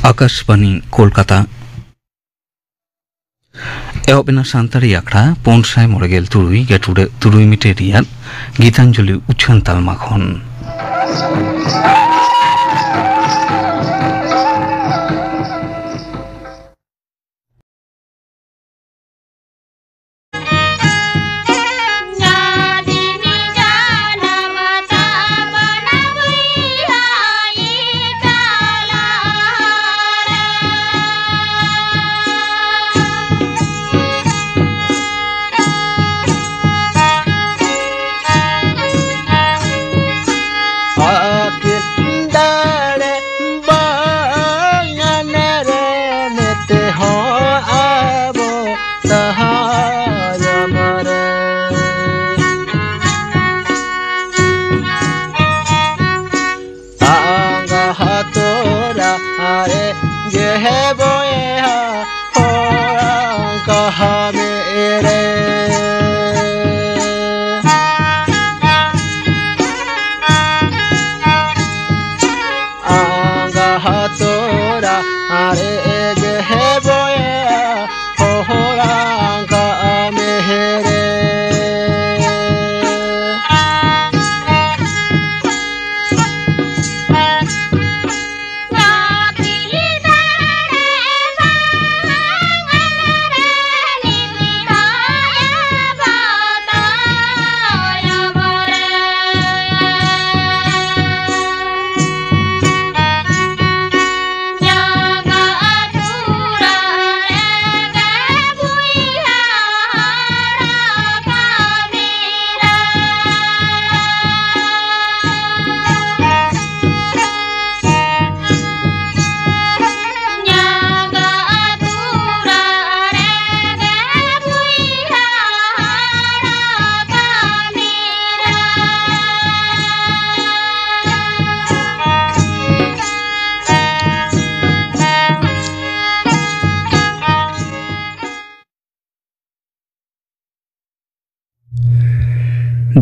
आकाशवाणी कोलकाता एहबेना सानताड़ी आखड़ा पौनसाय मोड़गेल तुरुई गेटुडे तुरुई मिटे रियाद गीतांजलि उच्छान तालमाखन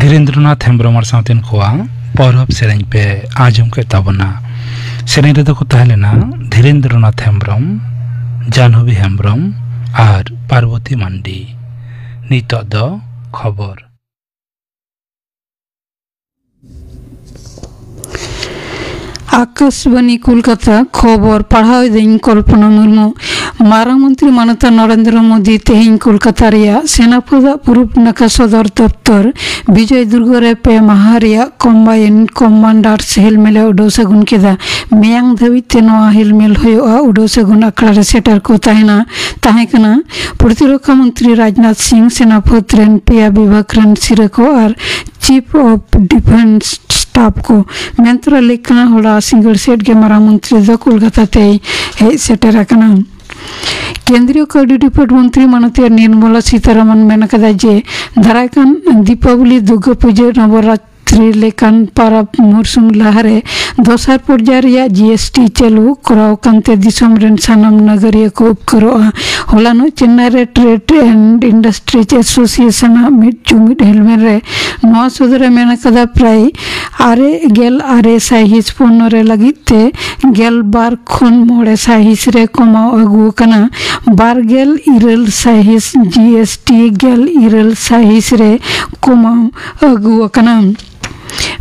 धीरेन्द्रनाथ हेम्ब्रम साउतेन खोआ पौरव सेरेंज पे आजम के तबना सेरेंज रेदो को ताहलेना धीरेन्द्रनाथ हेम्ब्रम जानवी हेम्ब्रम और पार्वती मांडी नितो दो खबर आकाशवाणी कोलकाता खबर पढ़ाई दिन कल्पना मुर्मू मारांग मंत्री मानता नरेंद्र मोदी तेहिं कोलकाता रिया सेनापदा पूर्व नाका सदर दफ्तर विजय दुर्ग रे पे माहा रिया कम्बाइन कमांडार्स हिलमेले उडो सगुन केदा मेयांग धाबिते नवा हिलमेल होयोआ उडो सगुन आखड़ा रे सेटर को ताहेना ताहेकना प्रतिरक्षा मंत्री राजनाथ सिंह सेनापति रेन पेया विभाग रेन सिरे को और चीफ ऑफ डिफेंस स्टाफ को मेंत्रा लेखना होला सिंगल सेट के मारा मंत्री द कोलकाता ते हे सेटर आकना केंद्रीय कौडी डिपार्ट मंत्री माननीय निर्मला सीतारमन मेन कदा जे धाराकान दीपावली दुर्गा पूजा नवरात्रि लेकान पाराब मुरसुम लाहारे दोसार पर्याय रिया जीएसटी चालू कराव कांते दिसम रेन सानाम नगरिया को उपकरोआ होलानो चेन्नई रे ट्रेड एंड इंडस्ट्रीज एसोसिएशन मिट जुमिट हेलमेट रे नवा सदरे मेन कदा प्राय आरे गेल आरे साहिस पन्नो रे लगिते गेल बार खन मोड़े साहिस रे कमाव अगु कना बार गेल इरल साहिस जीएसटी गेल इरल साहिस रे कमाव अगु कना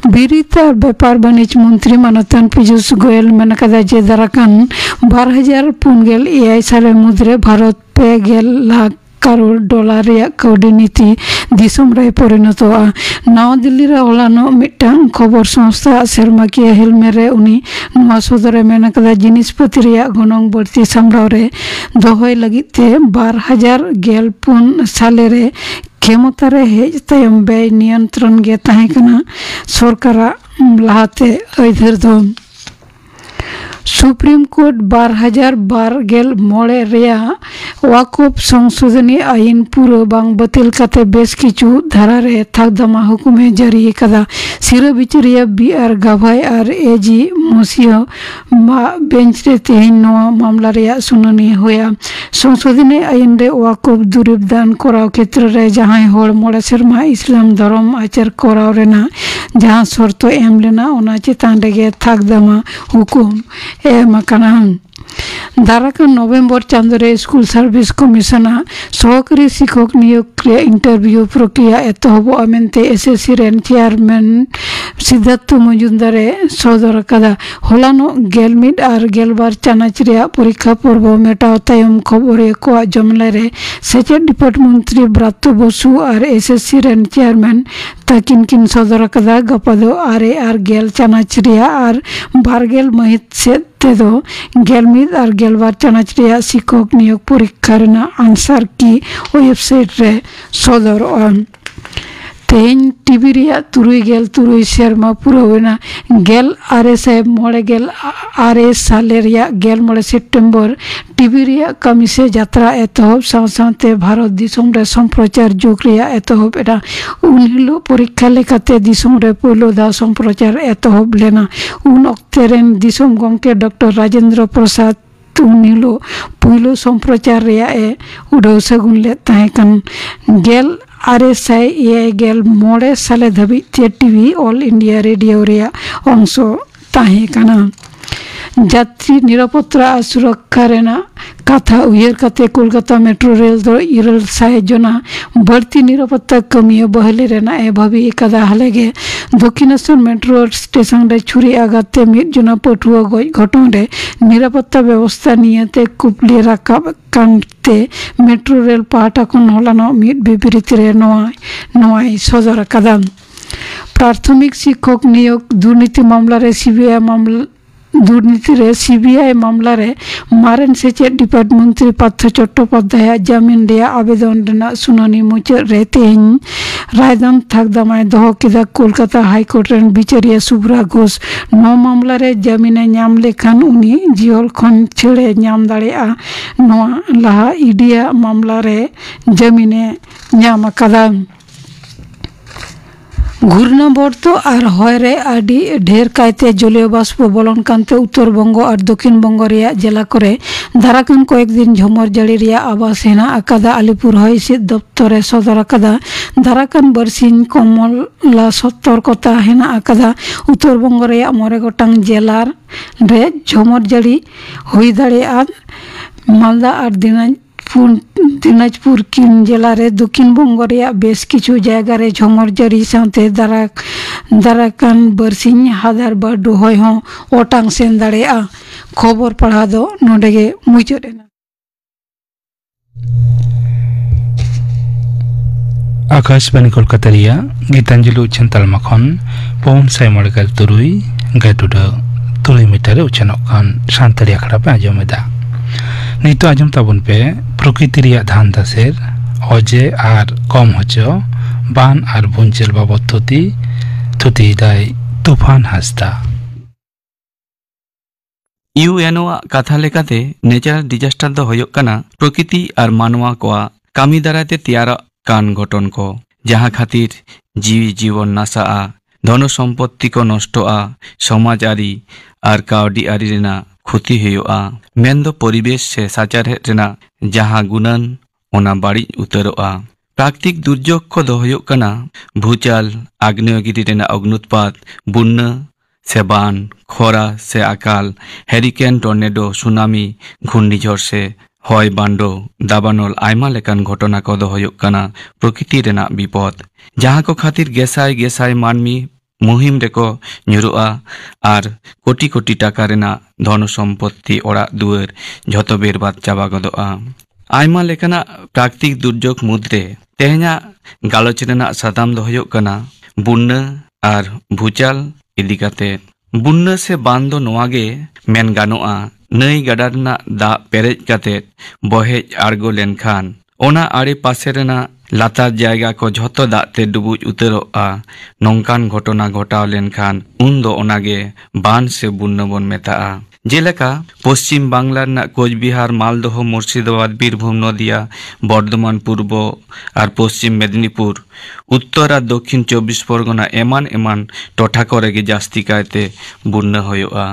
बिरित और व्यापार वाणिज्य मंत्री माननीय पीयूष गोयल मेन कदा जे दाराकान 2004 एआई साले मुद्रे भारत पे गेल लाख करोड़ डॉलर या कौडी नीति दिसम रे परिणतोआ नवा दिल्ली रे होलानो मिटांग खबर संस्था सेरमाकिया हिलमे रे उनी नवा सदरे मेन कदा जिनिसपति रिया गनंग बढ़ती सामराव रे दोहय लगिते 2014 साले रे क्षमता रे हेज तयम व्यय नियंत्रण गे ताहे कना सरकारा लाहाते अइधर दो सुप्रीम कोर्ट 2012 मोड़े रिया ওয়াকফ সংশোধনী আইন পুরো বাং বাতিল কাতে বেশ কিছু ধারারে থাকদামা হুকুমে জারি কাদা সিরা বিচারিয়া বি আর গাভাই আর এজি মসিহ বেঞ্চ রে তেহিন নোয়া মামলা রেয়া শুনানি হইয়া সংশোধনী আইন রে ওয়াকফ দুরিব দান করাও ক্ষেত্রে রে জাহাই হড় মোড়া সেরমা ইসলাম ধর্ম আচার করাও রেনা जहाँ शर्त एम लेना चेतान रेगे थाकदामा हुकुम एम आकाना दाराकान नवेम्बर चांदोरे स्कूल सर्विस कमिशना सहकारी शिक्षक नियोग इंटरव्यू प्रक्रिया एतहबोआ मेनते एसएससी रेन चेयरमैन सिद्धार्थ मजुमदारे सदर आकादा हलानो गेलमिद और गेलबार चानाच रेया परीक्षा पर्व मेटाव तायम खबरे कोआ जमला रे सेचेद डिपार्टमेंट मंत्री ब्रात्य बसु और एसएससी रेन चेयरमैन ताकिन किन सदर आकादा गपादो आरे और गेल चानाच रेया और बारगेल महित सेद तेदो गेलमिद और गेलबार चानाच रेया शिक्षक नियोग परीक्षा रेना आंसर की वेबसाइट रे सदर तेहन टीवी रेया तुरुई गेल तुरुई शर्मा पुरवेना गेल आरे साहेब मोड़े गेल आरे साले रेया गेल मोड़े सेप्टेम्बर टीवी रेया कमी से यात्रा एतहब साथ भारत दिसम रे संप्रचार जुग रेया एतहब एटा उन हिलो परीक्षा लेकाते दिसम रे पहिलो दा संप्रचार एतहब लेना उन अक्ते रेन दिसम गमके डॉक्टर राजेंद्र प्रसाद उनिलो पहिलो संप्रचार रेया ए उड़ाव सगुन ले ताहेकन गेल आरे साय ए गेल मोड़े साले Dhabi TV all India radio रेया अंश ताहेकना যাত্রী নিরাপত্তা সুরক্ষা রেনা কথা উইয়ার কাতে কলকাতা মেট্রো রেল দো ইরল সাহায্যনা বাড়তি নিরাপত্তা কমিয়ে বহলে রেনা এভাবে একাদা হালেগে দক্ষিণেশ্বর মেট্রো স্টেশন রে ছুরি আঘাতে মিট জনা পটুয়া গজ ঘটনারে নিরাপত্তা ব্যবস্থা নিয়েতে কুপলি রাখা কানতে মেট্রো রেল পাহাটা কোন হলানো মিট বিবৃতিরে নয় সদর কাদাম প্রাথমিক শিক্ষক নিয়োগ দুর্নীতি মামলারে সিবিআই মামলা दुर्नीति रे सीबीआई मामला रे मारेन सेचेद डिपार्टमेंट मंत्री पार्थ चट्टोपाध्याय जामीन रेया आवेदन रेना सुनानी मुचाद रे तेहन रायदान थाकदामाय दहो केदा कोलकाता हाईकोर्ट रेन बिचारिया सुब्रा घोष नौ मामला रे जामीने नाम लेखान उनी जिहल खन छेड़े नाम दाड़ेआ नोआ लाहा इडिया मामला रे जामीने नाम आकादा घूर्णिझड़ और हयरे आदि ढेर कायते जलीय बाष्प बलन कानते उत्तरबंग और दक्षिणबंग रेया जिला करे दाराकान कयेक दिन झमर जाड़ी रेया आवास हेना आकादा आलिपुर हयसिद दफ्तरे सदर आकादा दाराकान बरसिन कमला सतर्कता हेना आकादा उत्तरबंग रेया 9 गोटांग जिलार रे झमर जाड़ी हुई दाड़ेआ मालदा और दिनाजपुर किन जिला रे दक्षिण बंग रेया बेस किछु जायगा रे झमर जाड़ी साथे दाराकान बरसिन हादार बाडू होय हो ओटांग सेन दाड़ेआ खबर पढ़ा दो नोडेगे मुचादेना आकाशवाणी कोलकाता रिया गीतांजलि उच्छन तालमा खन पवन साय मड़गल तुरुई गाटुड तुरुई मीटर उच्छनक खन शांतरी आखड़ा पे आजमेदा नितो आजम ताबन पे प्रकृति रिया धान दासेर अजे और कम हजो बान और भुंचेल बाबत थुती दाय तूफान हासदा यूएनओ कथा लेकाते नेचारल डिजास्टर दो होयोग कना प्रकृति और मानवा कोआ कामी दाराते तैयार कान घटन को जहाँ खातिर जीवी जीवन नाशा धन सम्पत्ति को नष्टा समाज आरी और कावडी आरी रेना क्षति हुआ मेनदो परिवेश से साचारहे रेना जहाँ गुणन ओना बाड़ी उतरोआ प्राकृतिक दुर्योग को दो हुयोग कना भूचाल आग्नेयगिरी रेना अग्नुत्पात बुन्ना से बान खरा से अकाल हेरिकेन टर्नेडो सुनामी घूर्णिझड़ से हय बांडो दाबानल आयमा लेकान घटना को दो हुयोग कना प्रकृति रेना विपद जहाँ को खातिर गेसाय गेसाय मानमी मुहिम रेको nyuruआ और कोटी कोटी टाका रेना धन सम्पत्ति ओड़ा दुआर झतो बेरबाद चाबा गदोआ आयमा लेकाना प्राकृतिक दुर्योग मुद्रे तेहना गालोच रेना सादाम दो हुयोग कना बुन्ना और भूचाल इदी काते बुन्ना से बांधो नोआगे मेन गानोआ नई गाडा रेना दा पेरेज काते बहेज आड़गो लेनखान ओना आड़े पासे रेना लातार जायगा को झतो दाते डुबुज उतरोआ नोंकान घटना घटाव लेनखान उन दो ओनागे बान से बुन्ना बन मेताआ जेलेका पश्चिम बांगला रना कोचबिहार मालदह मुर्शिदाबाद बीरभूम नदिया बर्धमान पूर्व और पश्चिम मेदिनीपुर उत्तर और दक्षिण 24 परगना एमान एमान टोठा करे जास्ती कायते बुन्ना होयोआ।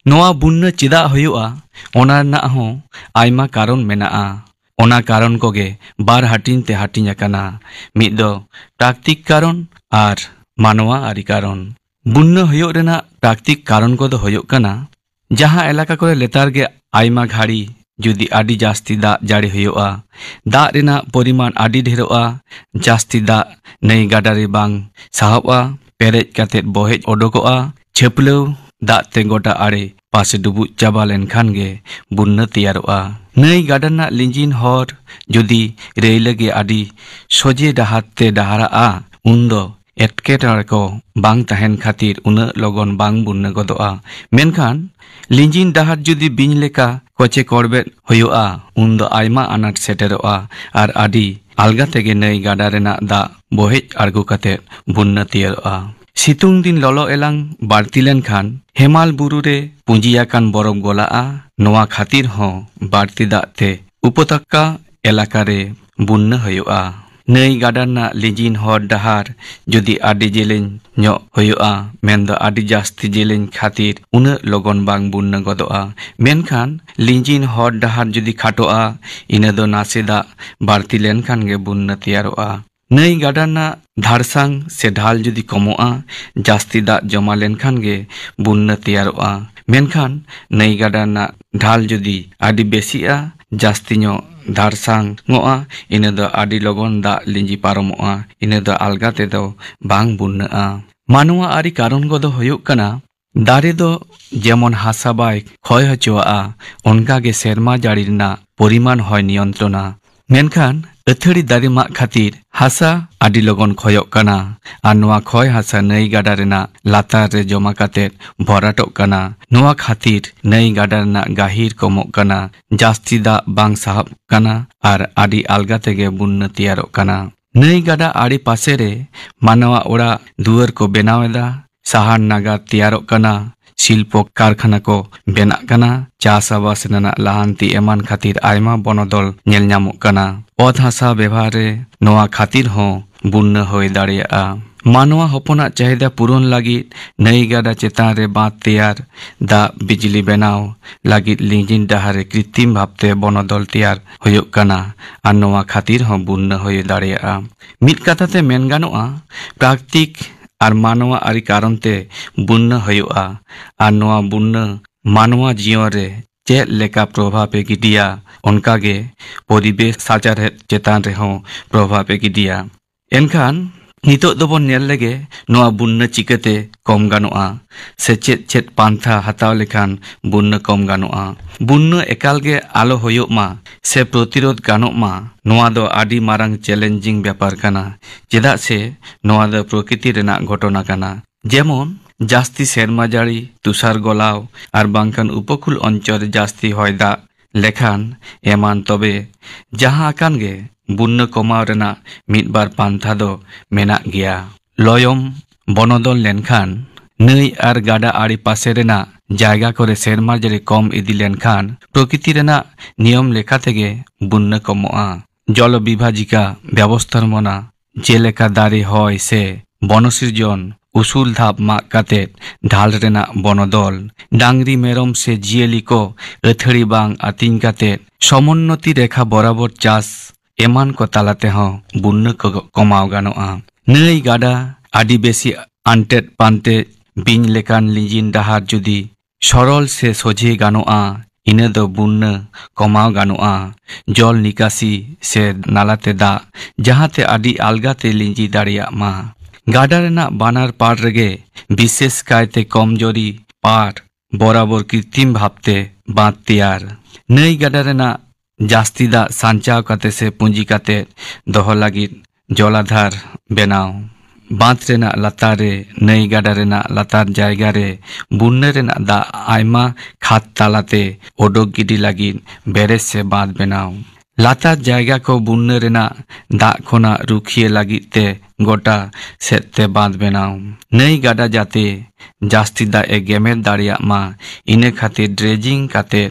नोआ बुन्ना चिदा होयोआ ओना रना हो आयमा कारण मेनाआ। ओना कारण कोगे बार हाटिन ते हाटिन आकाना मिद दो प्राकृतिक कारण और मानवा आरी कारण। बुन्ना होयो रेना प्राकृतिक कारण को दो होयो कना जहाँ एलाका करे लेतार गे आयमा घाड़ी जुदी आडी जास्ती दा जाड़ी होयोआ दा रेना परिमाण आडी ढेरोआ जास्ती दा नई गाडारे बांग साहबआ पेरेज कातेत बहेज ओडोकोआ छेपलेव दा ते गोटा आड़े पासे डुबुज चाबा लेनखान गे बुन्ना तैयारोआ। नई गाडाना लिंजिन हर जुदी रेलगे आडी सोजे डाहार ते डाहाराआ उन्दो एटकेटोड़े को बांग तहन खातिर उना लगन बांग बुन्ना गदोआ। मेनखान लिंजिन डाहार जुदी बिन लेका कोचे कोड़बेट होयोआ उन्दो आयमा आनाट सेटेरोआ और आडी आलगा तेगे नई गाडा रेना दा बहेज आड़गो काते बुन्ना तैयारोआ। सितुंग दिन ललो एलांग बाड़ती लेनखान हेमाल बुरु रे पुंजियाकान बरफ गलाआ नोआ खातिर हो बाड़ती दाते उपत्यका एलाका रे बुन्ना होयोआ। नई गाडाना लिंजिन हर डाहार जुदी आडी जेलें ᱧᱚ होयोआ मेनदो आडी जास्ती जेलें खातिर उना लगन बांग बुन्ना गदोआ। मेनखान लिंजिन हर डाहार जुदी खाटोआ इना दो नासे दा बाड़ती लेनखान गे बुन्ना तैयारोआ। नई गाडाना धारसांग से ढाल जुदी कमोआ जास्ती दा जमा लेनखान गे बुन्ना तैयारोआ। मेनखान नई गाडाना ढाल जुदी आडी बेसिआ जास्ती ᱧᱚ धारसांग ngoa ina do adi logon da linji paromoa ina do alga te do bang bunna manua ari karon godo hoyuk kana dare do jemon hasa bai khoy hochoa onka ge serma jari rena poriman hoy niyantrona मेनखान अथड़ी दारे मा खातिर हासा आडी लगन खोयक काना are नोआ खोय हासा नई गाडा रेना लातार रे जमा काते भराटक काना नोआ खातिर नई गाडा रेना गाहिर कमक काना जास्ती दा बांग साहब काना आर आडी आलगा तेगे बुन्ना तैयारक काना। नई गाडा आड़ी पासे रे मानवा ओड़ा दुआर को बेनावेदा साहार नागा तैयारक काना शिल्प कारखाना को बेना काना चाषाबास रेना लाहांती एमान खातिर आयमा बनोदल नेल ᱧᱟᱢᱚᱜ काना। ओत हासा व्यवहार रे नोआ खातिर हो बुन्ना होय दाड़ेयाआ। मानवा हपना चाहिदा पूरण लागिद नई गाडा चेतान रे बांध तैयार दा बिजली बनाव लागिद लिंजिन डाहार रे कृत्रिम भाबते बनोदल तैयार होयोग काना आर नोआ खातिर हो बुन्ना होय दाड़ेयाआ। मिद कथाते मेन गानोआ प्राकृतिक और मानवा आरी कारण ते बुन्ना होयोआ आर नोआ बुन्ना मानवा जीवन रे चेद लेका प्रभाव पे गिडिया उनकागे परिवेश साचारहेद चेतान रे हो प्रभाव पे गिडिया। एनखान नितो दोबन नेल लेगे नोआ बुन्ना चिकाते कम गानोआ से चेद पांथा हताव लेखान बुन्ना कम गानोआ। बुन्ना एकालगे आलो होयोग मा से प्रतिरोध गानोग मा नोआ दो आडी मारांग चैलेंजिंग व्यापार काना चेदा से नोआ दो प्रकृति रेना घटना काना जेमन जास्ती सेरमा जाड़ी तुषार गलाव और बांकान उपकूल अंचल जास्ती होय दाग लेखान एमान तबे जहाँ आकान गे बुन्ना कमाव रेना मिदबार पांथा दो मेना गिया। लयम बनोदल लेनखान नई और गाडा आड़ी पासे रेना जायगा करे सेरमा जाड़ी कम इदी लेनखान प्रकृति रेना नियम लेखा तेगे बुन्ना कमोआ। जल विभाजिका व्यवस्थार मना जेलेका दारे होय से बनसृजन उसूल धाप माग काते ढाल रेना बनोदल डांगरी मेरम से जियली को अथड़ी बांग आतिंग काते समोन्नति रेखा बराबर चाष एमान को तालाते हो बुन्ना को कमाव गानोआ। नई गाडा आडी बेसी आंटेट पांटे बिन लेकान लिंजिन डाहार जुदी सरल से सोझे गानोआ इना दो बुन्ना कमाव गानोआ। जल निकासी से नालाते दा जहाते आडी आलगाते लिंजी दाड़िया मा गाडा रेना बानार पार रेगे विशेष कायते कमजोरी पार बराबर कृत्रिम भाबते बांध तैयार। नई गाडा रेना जास्ती दा सांचाव काते से पुंजी काते दोहो लागिद जलाधार बेनाव बांध रेना लातार रे नई गाडा रेना लातार जायगा रे बुन्ना रेना दा आयमा खात तालाते ओडोक गिडी लागिद बेरेज से बांध बेनाव। लातार जायगा को बुन्ना रेना दाग खोना रुखिए लागित ते गोटा सेते बांध बनाव नई गाडा जाते जास्ती दा ए गेमेर दाड़िया मा इने खातिर ड्रेजिंग काते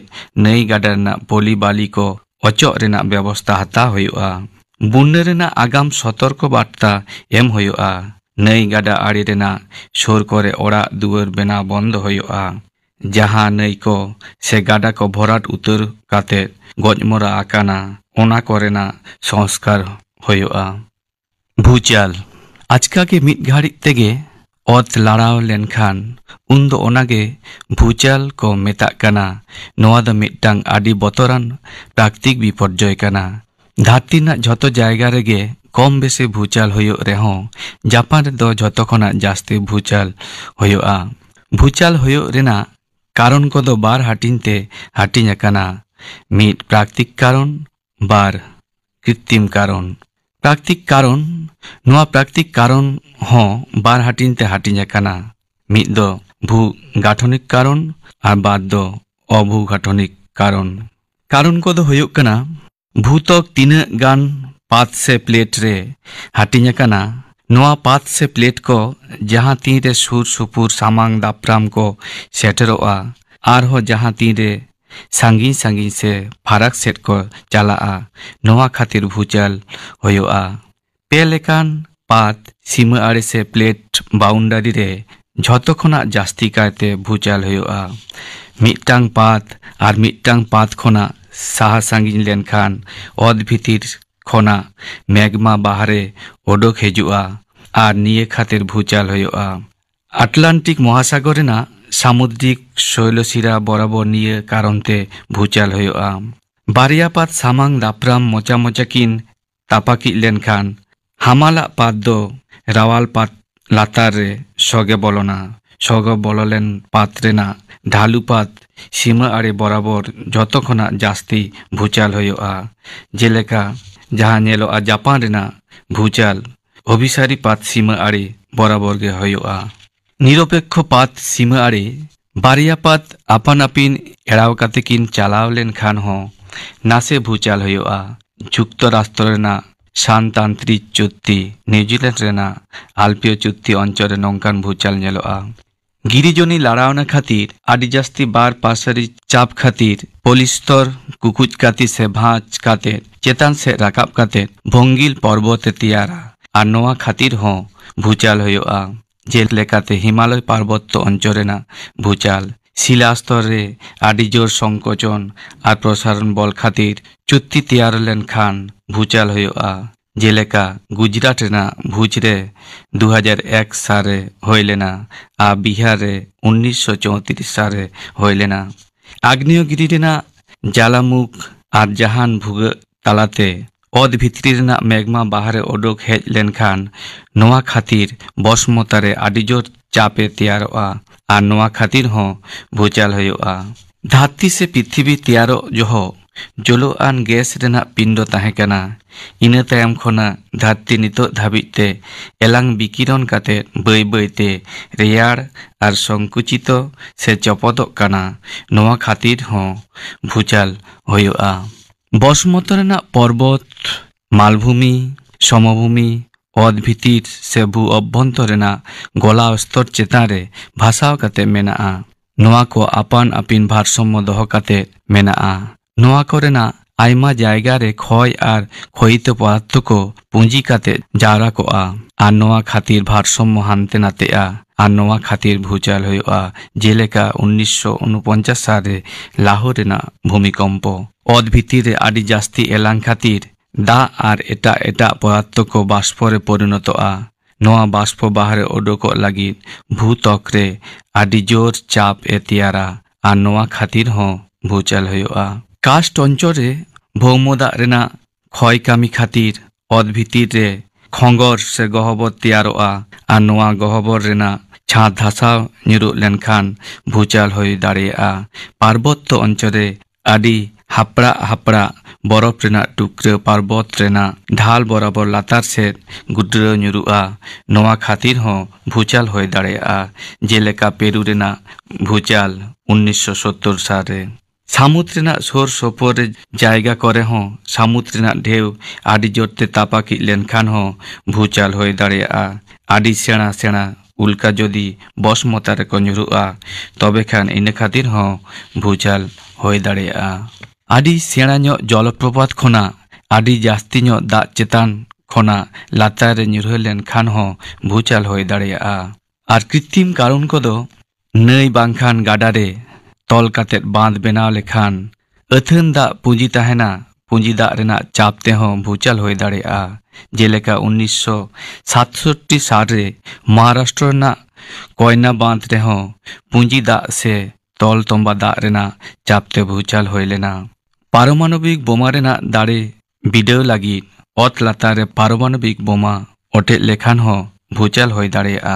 नई गाडा रेना पली बाली को अचोक रेना व्यवस्था हता होयुआ बुन्ना रेना आगाम सतर्क बार्ता एम होयुआ नई गाडा आड़ी रेना शोर करे ओड़ा दुआर बेना बंद होयुआ जहां नई को से गाडा को भराट उतर काते गजमरा आकाना ओना कोरेना संस्कार होयुआ भूचाल आजका के मिट घाड़ी तेगे ओत लड़ाव लेनखान उन्दो ओनागे भूचाल को मेताग काना नोआ द मिटटांग आडी बतरान प्राकृतिक विपर्जय काना धरती ना झतो जायगा रेगे कम बेसे भूचाल होयो रेहो जापान रे दो झतो खना जास्ती भूचाल होयोआ भूचाल होयो रेना कारण को दो बार हाटिनते हाटिन अकाना मिट प्राकृतिक कारण बार कृत्रिम कारण प्राकृतिक कारण नोआ प्राकृतिक कारण हो बार हाटिनते हाटिन अकाना मिट दो भू गाठनिक कारण और बार दो अभू गाठनिक कारण कारण को दो होयो कना भूतक तीन गान पात से प्लेट रे हाटिन अकाना नोआ पात से प्लेट को जहां तीन रे सुर सुपुर सामांग दापराम को सेटरोआ आर हो जहां तीन रे सांगी सांगी से फाराक सेट को चला नोआ खातिर भूचाल होयोआ पे लेकान पात सीमा आड़े से प्लेट बाउंडारी रे झतो खना जास्ती कायते भूचाल होयोआ मिटटांग पात आर मिटटांग पात खना साहा सांगी लेनखान ओद भितिर खना मैग्मा बाहरे ओडोक हेजुआ आर निये खातिर भूचाल होयोआ आटलांटिक महासागर रेना सामुद्रिक शैलशिरा बराबर निये कारणते भूचाल होयोआ बारिया पात सामांग दापराम मोचा मोचा किन तापाकी लेनखान हामाला पात दो रावाल पात लातार रे सगे बोलोलेन पात रेना ढालू पात सीमा आड़े बराबर जतो खना जास्ती भूचाल होयोआ जेलेका जहां नेलोआ जापान रेना भूचाल अभिसारी पात सीमा आड़े बराबर गे होयोआ निरपेक्ष पात सीमा आड़े बारिया पात आपान आपिन एड़ाव काते किन चालाव लेन खान हो नासे भूचाल होयोआ जुक्तराष्ट्र रेना शांतांतरिक चुक्ति न्यूजीलैंड रेना आल्पियो चुक्ति अंचल नौकान भूचाल नेलोआ गिरिजनी लड़ावना खातिर आदि जास्ती बार पासरी चाप खातिर पोलिस्तर कुकुज काती से भाज काते चेतान से राकाब काते भोंगिल पर्वत तियारा और नोआ खातिर हो भूचाल होयोआ जेल लेकाते हिमालय पार्वत्य अंचलेना भूचाल शिलास्तर रे आदि जोर संकोचन और प्रसारण बल खातिर चुक्ति तियार लेन खान भूचाल होयोआ जेलेका गुजरात रेना भुज रे 2001 साले होइलेना आ बिहार रे 1934 साले होइलेना आग्नेयगिरी रेना जालामुख आर जहान भुग तालाते ओद भित्री रेना मेघमा बाहरे ओडोक हेज लेनखान नोआ खातिर बसमतारे आडिजोर चापे तैयारोआ आ नोआ खातिर हो भूचाल होयोआ धरती से पृथ्वी तैयारो जोहो जलोआन गैस रेना पिंडो ताहेकाना इना तायम खना धरती नितो धाबिते एलांग बिकिरण काते बै बैते रेयार आर संकुचित से चपदो काना नोआ खातिर हो भूचाल होयोआ बसमत रेना पर्वत मालभूमि समभूमि ओद भितिर से भू अभ्यंतर रेना गला स्तर चेतान रे भाषाव काते मेनाआ नोआ को आपान आपिन भारसाम्य दोहो काते मेनाआ नोआ कोरेना आयमा जायगा रे क्षय आर क्षयित पदार्थ को पुंजी काते जावरा कोआ आर नोआ खातिर भारसाम्य हानते नातेआ आर नोआ खातिर भूचाल होयोआ जेलेका 1949 साले लाहौर रेना भूमिकम्प ओद भितिर रे आदि जास्ती एलांग खातिर दा आर एटा एटा पदार्थ को बाष्प रे परिणतोआ नोआ बाष्प बाहरे ओडोको लागिद भूतक रे आदि जोर चाप ए तियारा आर नोआ खातिर हो भूचाल होयोआ कास्ट अंचल रे भौमदा रेना क्षय कामी खातिर ओद भितिर रे खंगर से गहबर तैयारोआ आर नोआ गहबर रेना छाद धासाव निरु लेनखान भूचाल होय दाड़ेया पार्वत्य अंचल रे आदि हापड़ा हापड़ा बरफ रेना टुकरे पार्वत रेना ढाल बराबर लातार से गुड्र निरुआ नोआ खातिर हो भूचाल होय दाड़ेया जेलेका पेरू रेना भूचाल 1970 साले सामुद रेना सोर सोपोर जायगा करे हों सामुद रेना ढेव आदि जोरते तापाकी लेनखान हों भूचाल होय दाड़ेया आदि सेना सेना उल्का जोदी बस मतारे को ᱧᱩᱨᱩᱜᱼᱟ तबे खान इन खातिर हों भूचाल होय दाड़ेया आदि सेना ᱧᱚᱜ जलप्रपात खोना आदि जास्ती ᱧᱚᱜ दाग चेतान खोना लातार रे ᱧᱩᱨᱦᱟᱹ लेनखान हों भूचाल होय दाड़ेया आर कृत्रिम कारण कोदो नई बांखान गाडारे तल कातेत बांध बनाव लेखान अथन दा पुंजी ताहेना पुंजी दा रेना चाप तेहों भूचाल होय दाड़ेया जेलेका 1967 साल रे महाराष्ट्र ना कोयना बांध रेहों पुंजी दा से तल तोंबा दा रेना चापते भूचाल होय लेना पारमाणविक बोमा रेना दाड़े बिडेव लगी ओत लातार रे पारमाणविक बोमा ओटे लेखान हों भूचाल होय दाड़ेया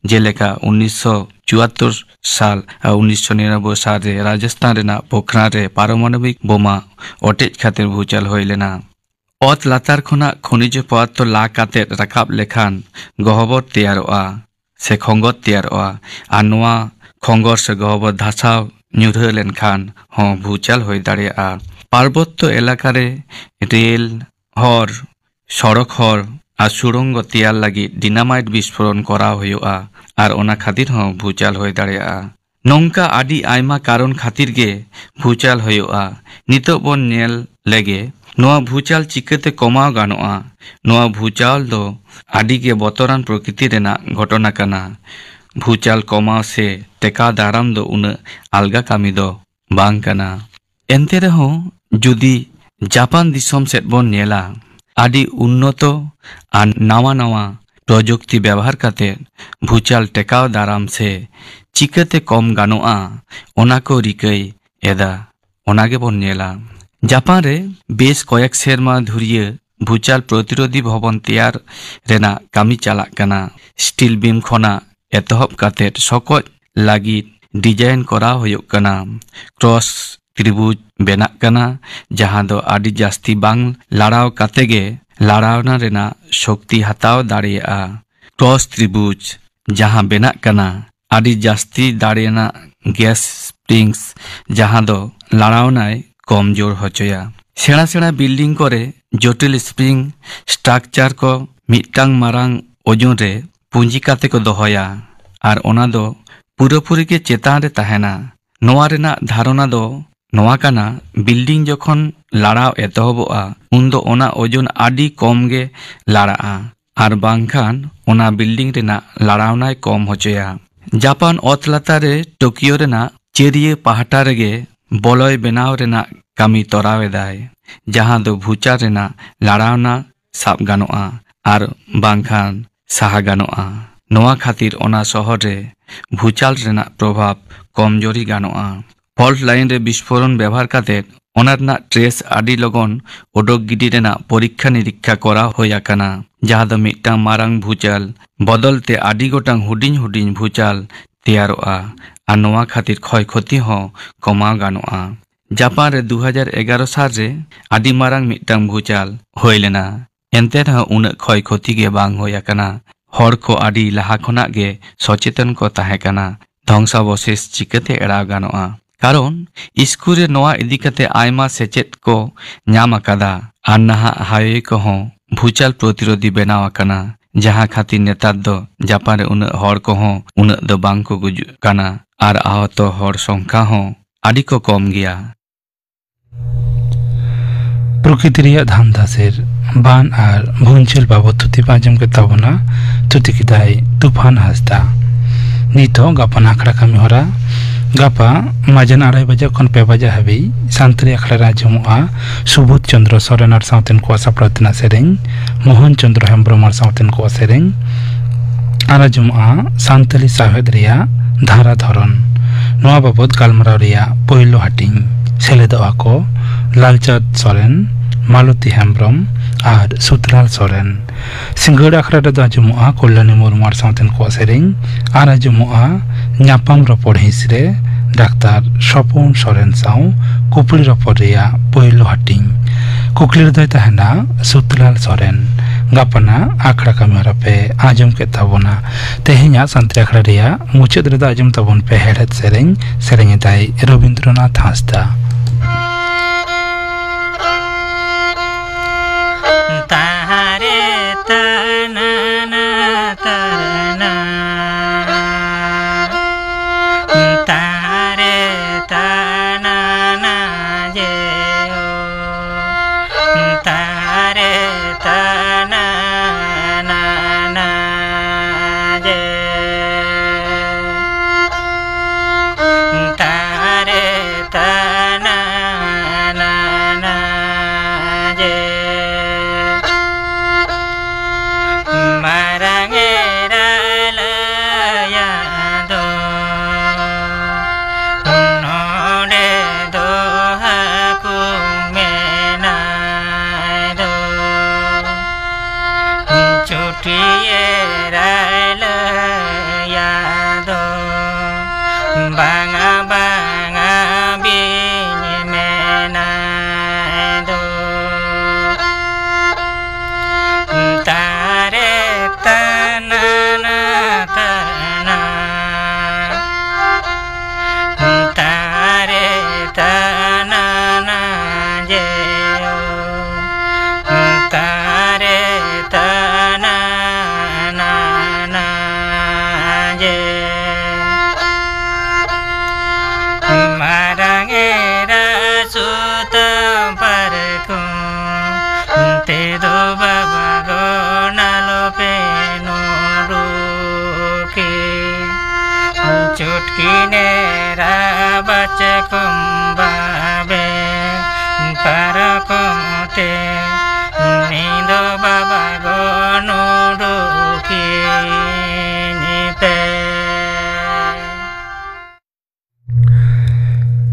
जेलेका 1974 साल 1999 साल रे राजस्थान रेना पोखरण रे पारमाणविक बोमा ओटेज खातिर भूचाल होय लेना ओत लातार खोना खनिज पदार्थ ला काते राखाब लेखान गहबर तैयारोआ से खंगर तैयारोआ आर नोआ खंगर से गहबर धासाव ᱧᱩᱨᱦᱟᱹ लेनखान हों भूचाल होय दाड़ेया पार्वत्य एलाका रे रेल हर सड़क हर आर सुरंग तैयार लगी डिनामाइट विस्फोरण कराव हुआ आर ओना खातिर हों भूचाल होय दाड़ेया नोंका आदि आयमा कारण खातिर गे भूचाल हुआ नितो बोन नेल लेगे नोआ भूचाल चिकाते कमाव गानोआ नोआ भूचाल दो आदि गे बतरान प्रकृति रेना घटना काना भूचाल कमाव से टेका दाराम दो उन अलगा कामी दो बांग काना एनते रेहों जुदी जापान दिसोम सेट बोन नेला आदि उन्नत आर नावा नावा प्रजुक्ति व्यवहार काते भूचाल टेकाव दाराम से चिकाते कम गानोआ ओना को रिकई एदा ओनागे बोन नेला जापान रे बेस कयेक सेरमा धुरिये भूचाल प्रतिरोधी भवन तैयार रेना कामी चालाक काना स्टील बीम खोना एतहब काते सकज लगी डिजाइन करा हुयुग काना क्रॉस त्रिभुज बेनाक काना जहां दो आदि जास्ती बांग लड़ाव काते गे लड़ावना रेना शक्ति हताव दाड़ेया क्रॉस त्रिभुज जहां बेनाक काना आदि जास्ती दाड़ेना गैस स्प्रिंग्स जहां दो लड़ावनाय कम जोर होचोया सेना सेना बिल्डिंग करे जटिल स्प्रिंग स्ट्रक्चर को मिटांग मारांग ओजन रे पुंजी काते को दोहया आर ओना दो पूरापूरी के चेतान रे ताहेना नोआ रेना धारणा दो नोआ काना बिल्डिंग जखन लड़ाव एतहबोआ उन दो ओना ओजन आदि कम गे लड़ाआ आर बांखान ओना बिल्डिंग रेना लड़ावनाय कम होचोया जापान ओत लातार रे टोकियो रेना चेरिये पहाटा रेगे बलय बेनाव रेना कामी तोरावेदाय जहां दो भूचाल रेना लड़ावना साब गानोआ आर बांखान साहा गानोआ नोआ खातिर ओना शहर रे भूचाल रेना प्रभाव कमजोरी गानोआ फल्ट लाइन रे विस्फोरण व्यवहार काते ओना रेना ट्रेस आदि लगन ओडक गिडी रेना परीक्षा निरीक्षा करा होया काना जहां दो मिटांग मारांग भूचाल बदलते आदि गोटांग हुडिंग हुडिंग भूचाल तैयारोआ आर नोआ खातिर क्षय क्षति हों कमाव गानोआ जापान रे 2011 साल रे आदि मारांग मिटांग भूचाल होय लेना एनते रह उन क्षय क्षति गे बांग होया काना हर को आदि लहा खोना गे सचेतन को ताहे काना ध्वंसावशेष चिकाते एड़ाव गानोआ कारण स्कूल रे नोआ इदी काते आयमा सेचेत को ᱧᱟᱢ आकादा आर नहा हाईवे को हों भूचाल प्रतिरोधी बेनाव आकाना जहां खातिर नेतार दो जापान रे उन हर को हों उन दो बांग को गुजु काना आर आहत हर संख्या हों आदि को कम गया प्रकृति रिया धामदासेर बान आर भूंचल बाबत थुति पाजम के तबना थुति किदाय तूफान हस्ता नितो गापा आखड़ा कामी होरा गापा माजन 2:30 बजे खन 5 बजे हाबी शांति आखड़ा राजमुआ सुबोध चंद्र सोरेन आर साउतेन को साप्रातना सेरें मोहन चंद्र हेम्ब्रम आर साउतेन को सेरें आराजमुआ सान्तली साहेद रिया धारा धरन नोआ बाबत गालमाराव रिया पहिलो हाटिंग सेलेदोआ को लालचाँद सोरेन मालती हेम्ब्रम और सुतलाल सोरेन सिंगड़ आखड़ा रे आजमुआ कल्याणी मुर्मू आर साउतेन को सेरें आर आजमुआ ᱧᱟᱯᱟᱢ ᱨᱚᱯᱚᱲ ᱦᱤᱸᱥ ᱨᱮ ᱰᱟᱠᱛᱟᱨ ᱥᱚᱯᱚᱱ ᱥᱚᱨᱮᱱ ᱥᱟᱶ ᱠᱩᱯᱲᱤ ᱨᱚᱯᱚᱲ ᱨᱮᱭᱟᱜ ᱯᱳᱭᱞᱳ ᱦᱟᱹᱴᱤᱧ ᱠᱩᱠᱞᱤ ᱨᱮᱫᱚᱭ ᱛᱟᱦᱮᱱᱟ ᱥᱩᱛᱞᱟᱞ ᱥᱚᱨᱮᱱ गापना आखड़ा कमेरा पे आजम के तबोना तेहिया संतरी आखड़ा रिया मुचद रेदा आजम तबोन पे हेड़त सेरेंग दाई रविंद्रनाथ हांसदा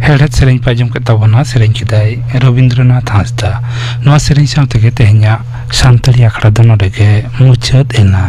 हेड़त सेरेंग पाजम के तबोना सेरेंग किदाई रविंद्रनाथ हांसदा नवा सेरेंग सावते के तेहnya सानताली आखड़ा दोनो रेगे मुचाद एना